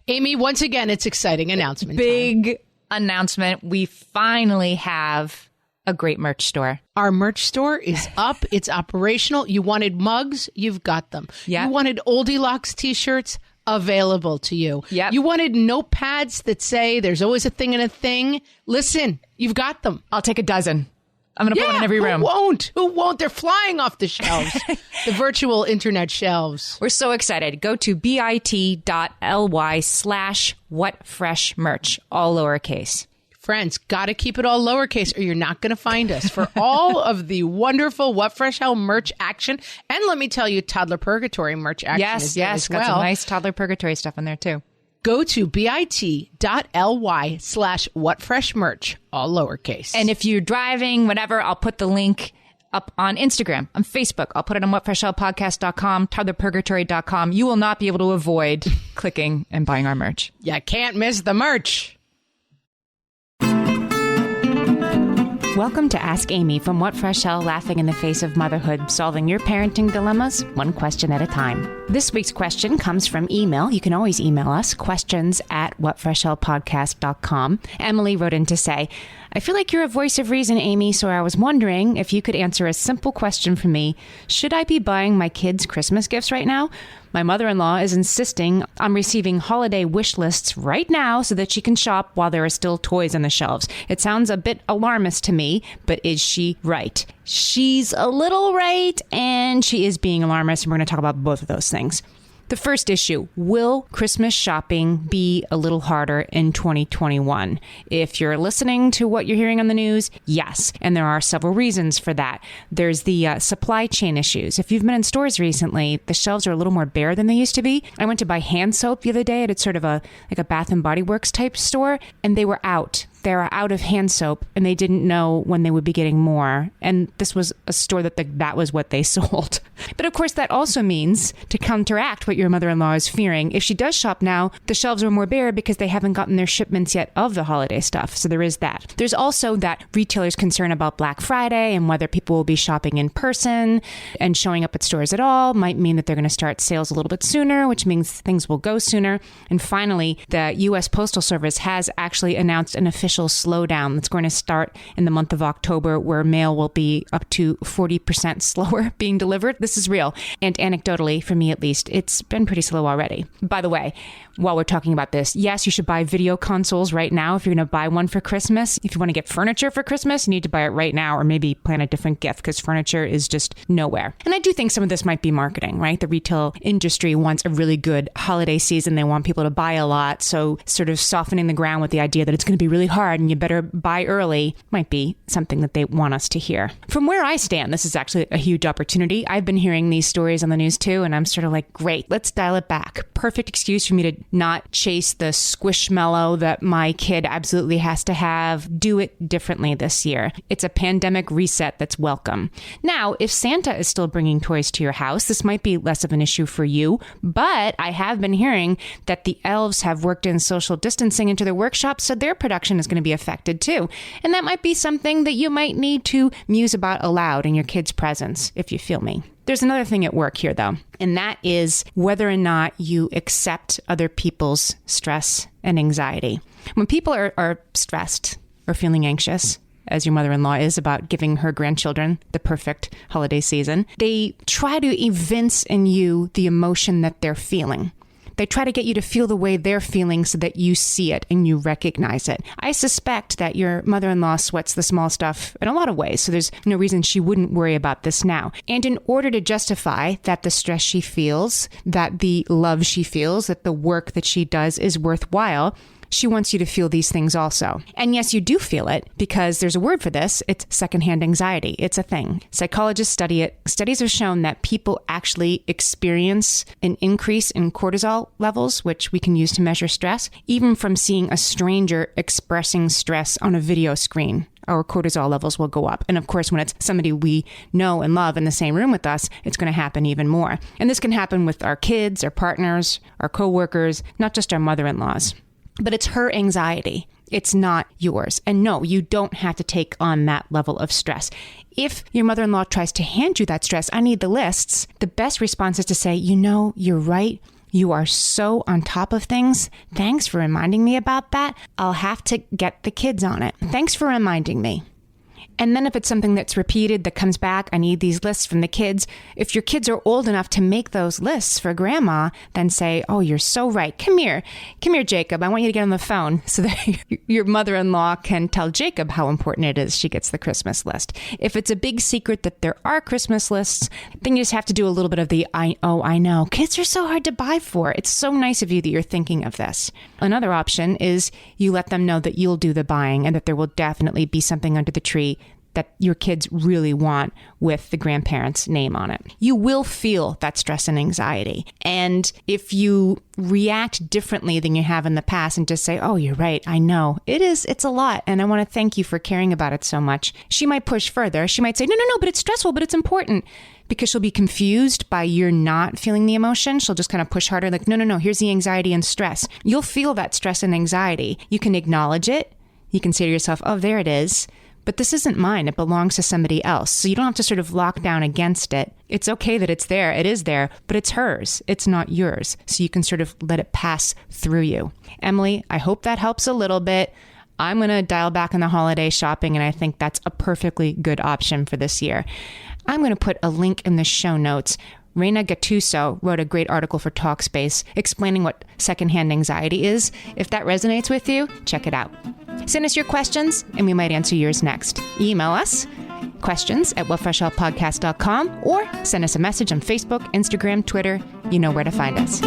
Amy, once again, it's exciting announcement. Big announcement. We finally have a great merch store. Our merch store is up. It's operational. You wanted mugs? You've got them. Yep. You wanted Oldie Locks t-shirts? Available to you. Yep. You wanted notepads that say there's always a thing and a thing? Listen, you've got them. I'll take a dozen. I'm going to put one in every room. Who won't? They're flying off the shelves. The virtual internet shelves. We're so excited. Go to bit.ly/whatfreshmerch, all lowercase. Friends, got to keep it all lowercase or you're not going to find us. For all of the wonderful What Fresh Hell merch action. And let me tell you, Toddler Purgatory merch action is there as well. Got some nice Toddler Purgatory stuff in there too. Go to bit.ly/whatfreshmerch, all lowercase. And if you're driving, whatever, I'll put the link up on Instagram, on Facebook. I'll put it on whatfreshhellpodcast.com, toddlerpurgatory.com. You will not be able to avoid clicking and buying our merch. You can't miss the merch. Welcome to Ask Amy from What Fresh Hell, laughing in the face of motherhood, solving your parenting dilemmas one question at a time. This week's question comes from email. You can always email us, questions@whatfreshhellpodcast.com. Emily wrote in to say, I feel like you're a voice of reason, Amy, so I was wondering if you could answer a simple question for me. Should I be buying my kids Christmas gifts right now? My mother-in-law is insisting on receiving holiday wish lists right now so that she can shop while there are still toys on the shelves. It sounds a bit alarmist to me, but is she right? She's a little right, and she is being alarmist, and we're going to talk about both of those things. The first issue, will Christmas shopping be a little harder in 2021? If you're listening to what you're hearing on the news, yes. And there are several reasons for that. There's the supply chain issues. If you've been in stores recently, the shelves are a little more bare than they used to be. I went to buy hand soap the other day at sort of a Bath and Body Works type store, and they were out. They're out of hand soap, and they didn't know when they would be getting more. And this was a store that was what they sold. But of course, that also means to counteract what your mother-in-law is fearing. If she does shop now, the shelves are more bare because they haven't gotten their shipments yet of the holiday stuff. So there is that. There's also that retailers' concern about Black Friday and whether people will be shopping in person and showing up at stores at all might mean that they're going to start sales a little bit sooner, which means things will go sooner. And finally, the U.S. Postal Service has actually announced an official slowdown that's going to start in the month of October, where mail will be up to 40% slower being delivered. This is real. And anecdotally, for me at least, it's been pretty slow already. By the way, while we're talking about this, yes, you should buy video consoles right now if you're going to buy one for Christmas. If you want to get furniture for Christmas, you need to buy it right now, or maybe plan a different gift because furniture is just nowhere. And I do think some of this might be marketing, right? The retail industry wants a really good holiday season. They want people to buy a lot. So sort of softening the ground with the idea that it's going to be really hard and you better buy early might be something that they want us to hear. From where I stand, this is actually a huge opportunity. I've been hearing these stories on the news too, and I'm sort of like, great, let's dial it back. Perfect excuse for me to not chase the squishmallow that my kid absolutely has to have. Do it differently this year. It's a pandemic reset that's welcome. Now, if Santa is still bringing toys to your house, this might be less of an issue for you, but I have been hearing that the elves have worked in social distancing into their workshops, so their production is going to be affected too. And that might be something that you might need to muse about aloud in your kid's presence, if you feel me. There's another thing at work here, though, and that is whether or not you accept other people's stress and anxiety. When people are stressed or feeling anxious, as your mother-in-law is about giving her grandchildren the perfect holiday season, they try to evince in you the emotion that they're feeling. They try to get you to feel the way they're feeling so that you see it and you recognize it. I suspect that your mother-in-law sweats the small stuff in a lot of ways, so there's no reason she wouldn't worry about this now. And in order to justify that the stress she feels, that the love she feels, that the work that she does is worthwhile, she wants you to feel these things also. And yes, you do feel it because there's a word for this. It's secondhand anxiety. It's a thing. Psychologists study it. Studies have shown that people actually experience an increase in cortisol levels, which we can use to measure stress, even from seeing a stranger expressing stress on a video screen. Our cortisol levels will go up. And of course, when it's somebody we know and love in the same room with us, it's going to happen even more. And this can happen with our kids, our partners, our coworkers, not just our mother-in-laws. But it's her anxiety. It's not yours. And no, you don't have to take on that level of stress. If your mother-in-law tries to hand you that stress, I need the lists, the best response is to say, you know, you're right. You are so on top of things. Thanks for reminding me about that. I'll have to get the kids on it. Thanks for reminding me. And then if it's something that's repeated that comes back, I need these lists from the kids. If your kids are old enough to make those lists for grandma, then say, oh, you're so right. Come here, Jacob. I want you to get on the phone so that your mother-in-law can tell Jacob how important it is she gets the Christmas list. If it's a big secret that there are Christmas lists, then you just have to do a little bit of the I know. Kids are so hard to buy for. It's so nice of you that you're thinking of this. Another option is you let them know that you'll do the buying and that there will definitely be something under the tree that your kids really want with the grandparents' name on it. You will feel that stress and anxiety. And if you react differently than you have in the past and just say, oh, you're right, I know. It's a lot. And I want to thank you for caring about it so much. She might push further. She might say, no, but it's stressful, but it's important. Because she'll be confused by you're not feeling the emotion. She'll just kind of push harder like, no, here's the anxiety and stress. You'll feel that stress and anxiety. You can acknowledge it. You can say to yourself, oh, there it is. But this isn't mine. It belongs to somebody else. So you don't have to sort of lock down against it. It's okay that it's there. It is there, but it's hers. It's not yours. So you can sort of let it pass through you. Emily, I hope that helps a little bit. I'm going to dial back on the holiday shopping, and I think that's a perfectly good option for this year. I'm going to put a link in the show notes. Reina Gattuso wrote a great article for Talkspace explaining what secondhand anxiety is. If that resonates with you, check it out. Send us your questions, and we might answer yours next. Email us, questions@whatfreshhellpodcast.com, or send us a message on Facebook, Instagram, Twitter. You know where to find us.